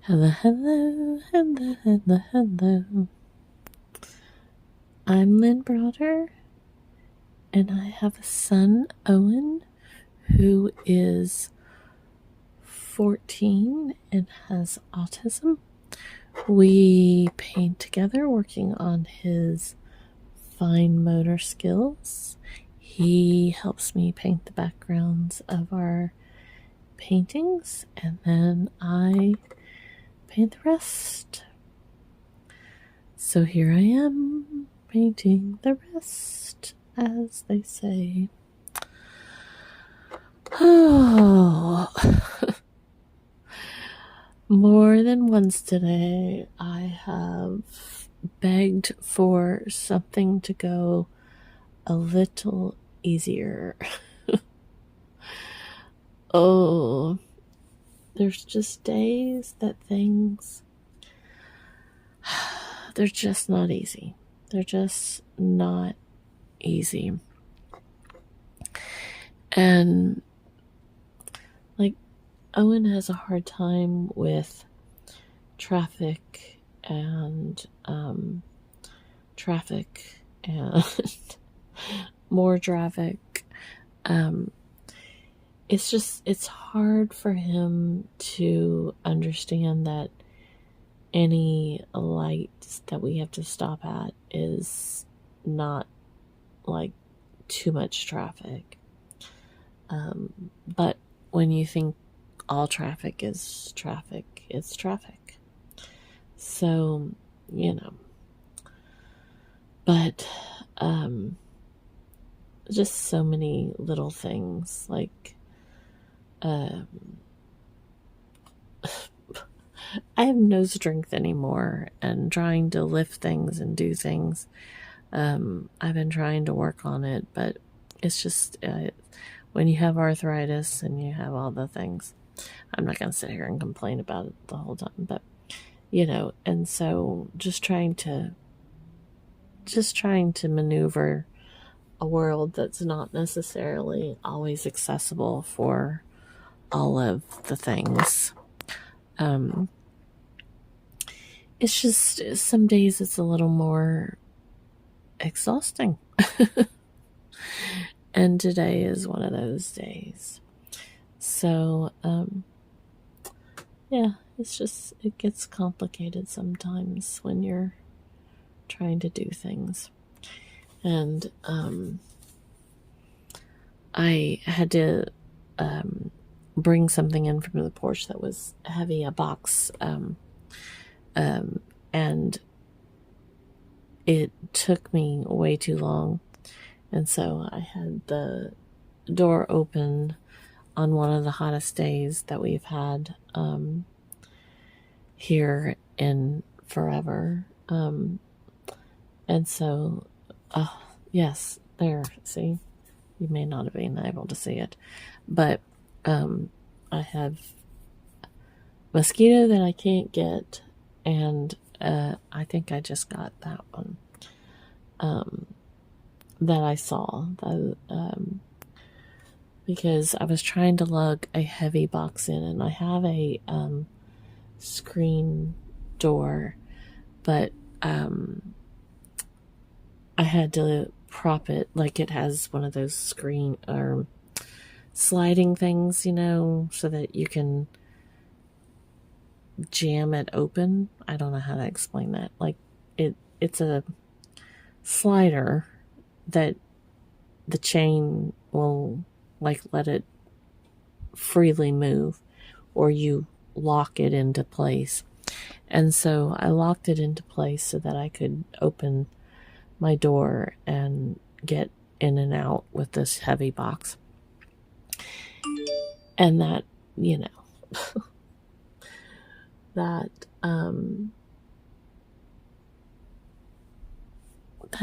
Hello, hello, hello, hello, hello. I'm Lynn Broder, and I have a son, Owen, who is 14 and has autism. We paint together, working on his fine motor skills. He helps me paint the backgrounds of our paintings, and then I paint the rest. So here I am, painting the rest, as they say. Oh, more than once today, I have begged for something to go a little easier. Oh, there's just days that things, they're just not easy. They're just not easy. And like, Owen has a hard time with traffic and more traffic. It's hard for him to understand that any light that we have to stop at is not like too much traffic. But when you think all traffic is traffic, it's traffic. So, but just so many little things like I have no strength anymore, and trying to lift things and do things. I've been trying to work on it, but it's just when you have arthritis and you have all the things, I'm not going to sit here and complain about it the whole time, but and so just trying to maneuver a world that's not necessarily always accessible for all of the things. It's just some days it's a little more exhausting. And today is one of those days. So, yeah, it gets complicated sometimes when you're trying to do things. And I had to bring something in from the porch that was heavy, a box, and it took me way too long. And so I had the door open on one of the hottest days that we've had here in forever. And so, yes, there, see, you may not have been able to see it, but I have mosquito that I can't get, and I think I just got that one that I saw, because I was trying to lug a heavy box in, and I have a screen door, but I had to prop it like it has one of those screen or sliding things, so that you can jam it open. I don't know how to explain that. Like it's a slider that the chain will like let it freely move, or you lock it into place. And so I locked it into place so that I could open my door and get in and out with this heavy box. And that, that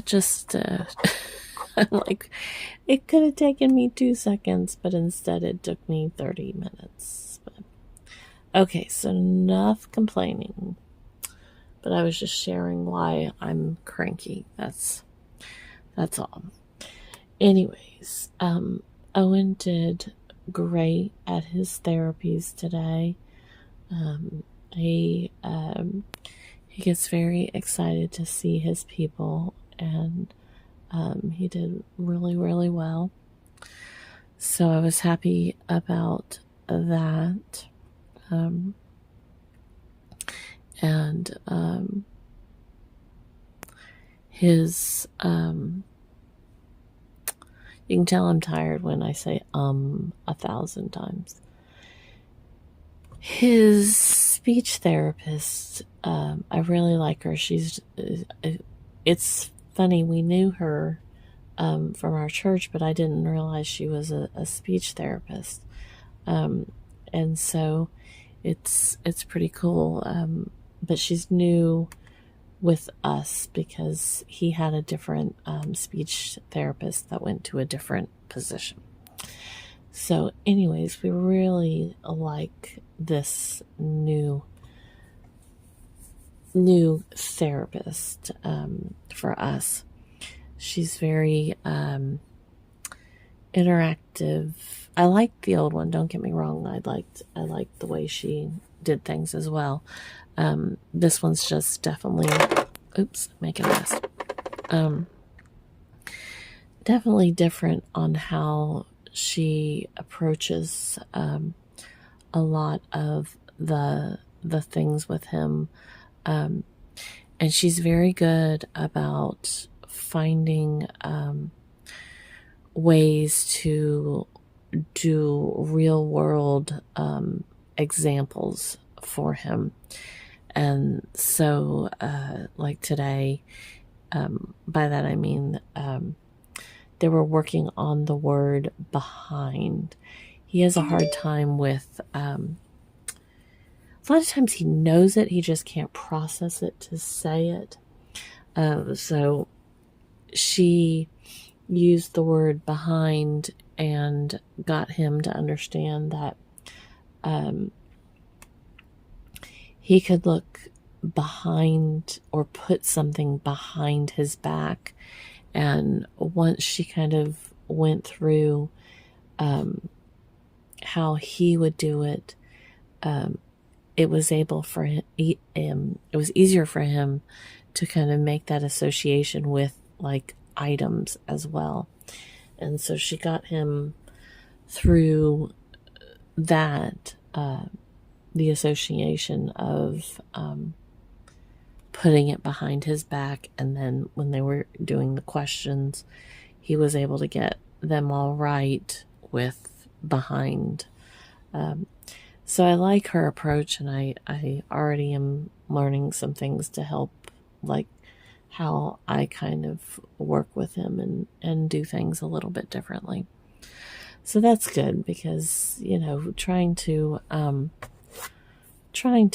just I'm like, it could have taken me 2 seconds, but instead it took me 30 minutes. But, okay, so enough complaining. But I was just sharing why I'm cranky. That's all. Anyways, Owen did great at his therapies today. He gets very excited to see his people, and he did really, really well. So I was happy about that. Um, and his, you can tell I'm tired when I say 1,000 times. His speech therapist, I really like her. It's funny, we knew her from our church, but I didn't realize she was a speech therapist. And so it's pretty cool. But she's new with us because he had a different speech therapist that went to a different position. So, anyways, we really like this new therapist for us. She's very interactive. I liked the old one. Don't get me wrong. I liked the way she did things as well. This one's just definitely, oops, making a mess. Definitely different on how she approaches a lot of the things with him, and she's very good about finding ways to do real world examples for him. And so like today, by that I mean they were working on the word behind. He has a hard time with a lot of times he knows it, he just can't process it to say it. So she used the word behind and got him to understand that he could look behind or put something behind his back. And once she kind of went through how he would do it, it was able for him, it was easier for him to kind of make that association with like items as well. And so she got him through that, the association of putting it behind his back. And then when they were doing the questions, he was able to get them all right with behind. So I like her approach, and I already am learning some things to help, like how I kind of work with him and do things a little bit differently. So that's good because, you know, trying to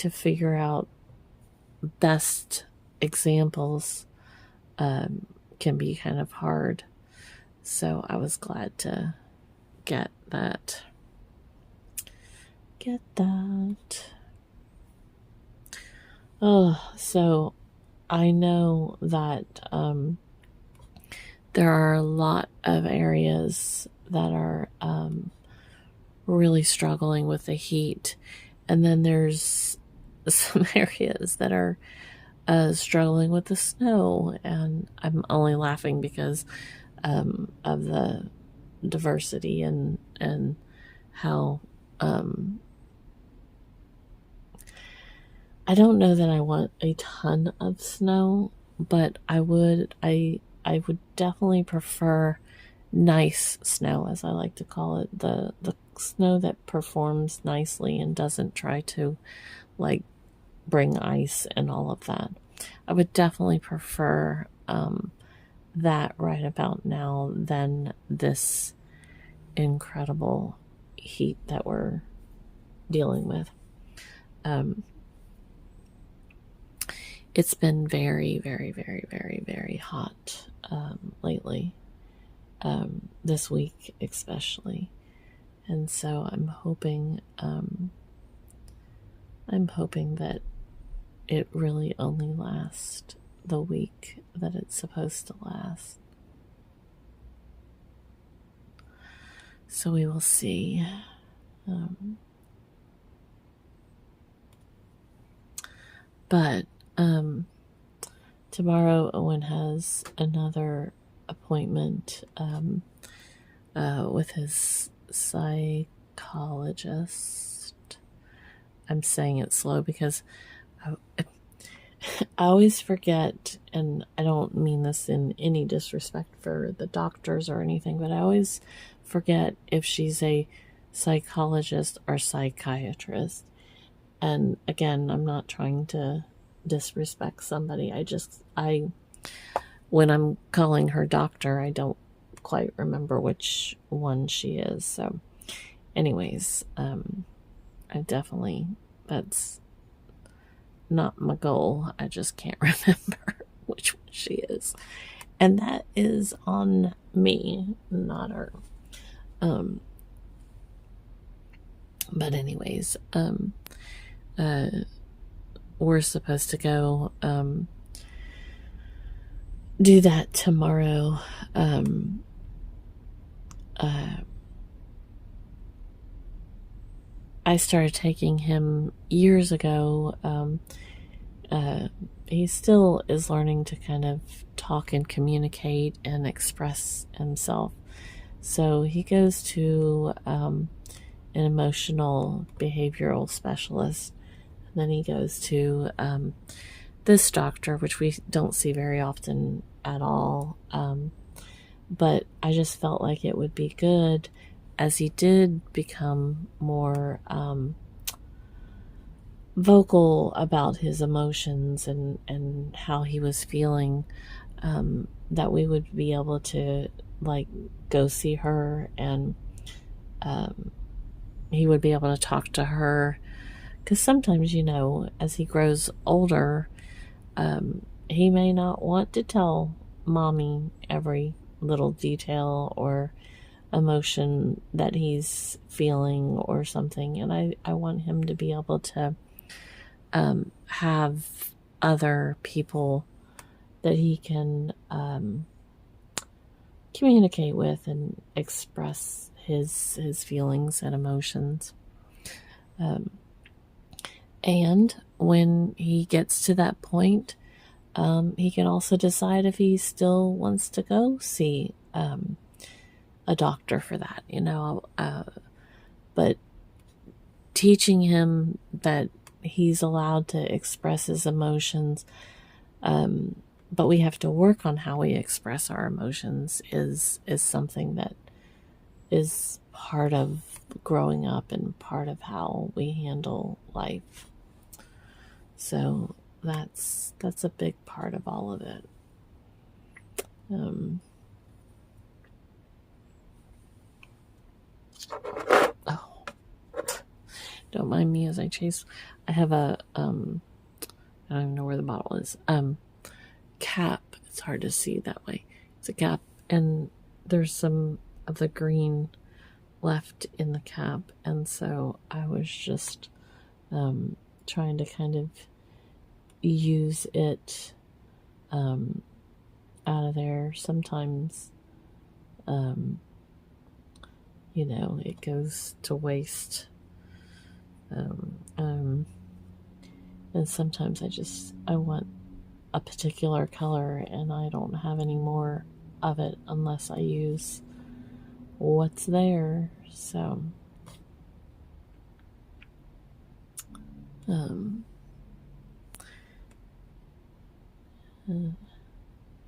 figure out best examples can be kind of hard. So I was glad to get that. Oh, so I know that there are a lot of areas that are really struggling with the heat. And then there's some areas that are struggling with the snow. And I'm only laughing because of the diversity and how I don't know that I want a ton of snow, but I would definitely prefer nice snow, as I like to call it, the snow that performs nicely and doesn't try to like bring ice and all of that. I would definitely prefer that right about now than this incredible heat that we're dealing with. It's been very, very, very, very, very hot lately, this week especially. And so I'm hoping that it really only lasts the week that it's supposed to last. So we will see. But tomorrow Owen has another appointment with his psychologist. I'm saying it slow because I always forget, and I don't mean this in any disrespect for the doctors or anything, but I always forget if she's a psychologist or psychiatrist. And again, I'm not trying to disrespect somebody. When I'm calling her doctor, I don't quite remember which one she is. So anyways, that's not my goal. I just can't remember which one she is. And that is on me, not her. But anyways, we're supposed to go do that tomorrow. I started taking him years ago. He still is learning to kind of talk and communicate and express himself. So he goes to an emotional behavioral specialist. And then he goes to this doctor, which we don't see very often at all. But I just felt like it would be good, as he did become more vocal about his emotions and how he was feeling, that we would be able to go see her, and he would be able to talk to her, because sometimes, as he grows older, he may not want to tell mommy every little detail or emotion that he's feeling or something, and I want him to be able to have other people that he can communicate with and express his feelings and emotions. And when he gets to that point, he can also decide if he still wants to go see a doctor for that, but teaching him that he's allowed to express his emotions, but we have to work on how we express our emotions is something that is part of growing up and part of how we handle life. So that's a big part of all of it. Don't mind me as I chase. I have a I don't even know where the bottle is. Cap. It's hard to see that way. It's a cap, and there's some of the green left in the cap, and so I was just trying to kind of use it out of there. Sometimes it goes to waste, and sometimes I want a particular color, and I don't have any more of it unless I use what's there. So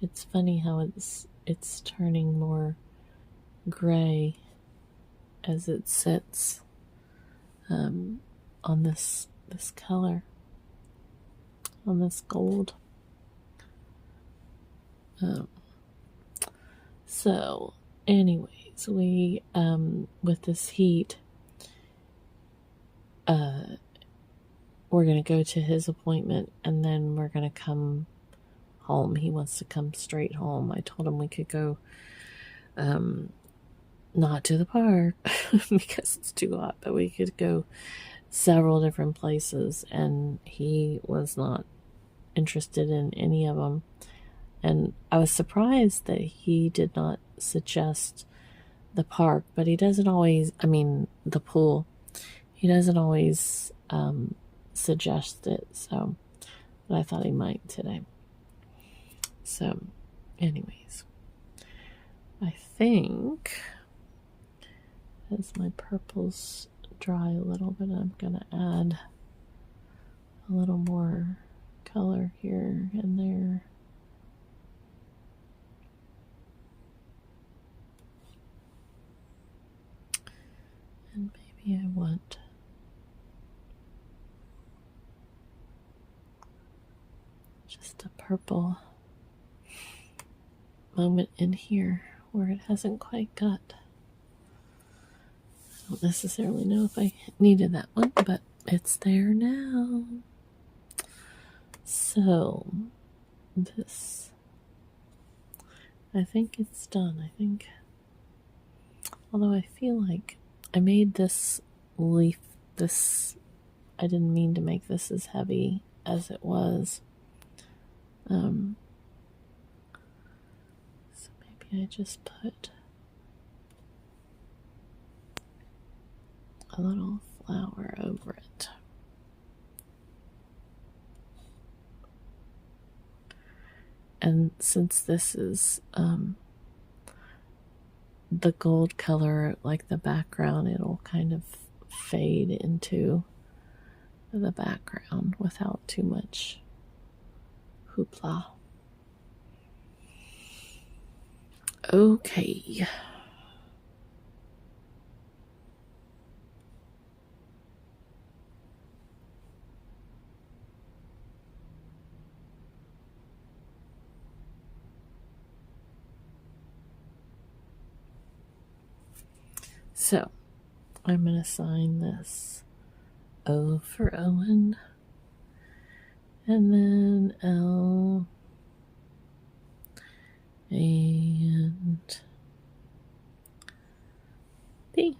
it's funny how it's turning more gray as it sits on this color, on this gold. So anyways, we with this heat, we're gonna go to his appointment, and then we're gonna come home. He wants to come straight home. I told him we could go not to the park because it's too hot, but we could go several different places, and he was not interested in any of them. And I was surprised that he did not suggest the park, but he doesn't always, the pool, he doesn't always suggest it. So but I thought he might today. So, anyways, I think as my purples dry a little bit, I'm going to add a little more color here and there. And maybe I want just a purple moment in here where it hasn't quite got. I don't necessarily know if I needed that one, but it's there now. So this, I think it's done. I think, although I feel like I made this leaf, I didn't mean to make this as heavy as it was. So maybe I just put a little flower over it. And since this is the gold color, like the background, it'll kind of fade into the background without too much hoopla. Okay. So, I'm going to sign this O for Owen, and then L, and B.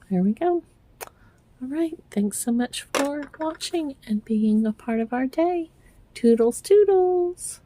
There we go. All right, thanks so much for watching and being a part of our day. Toodles, toodles.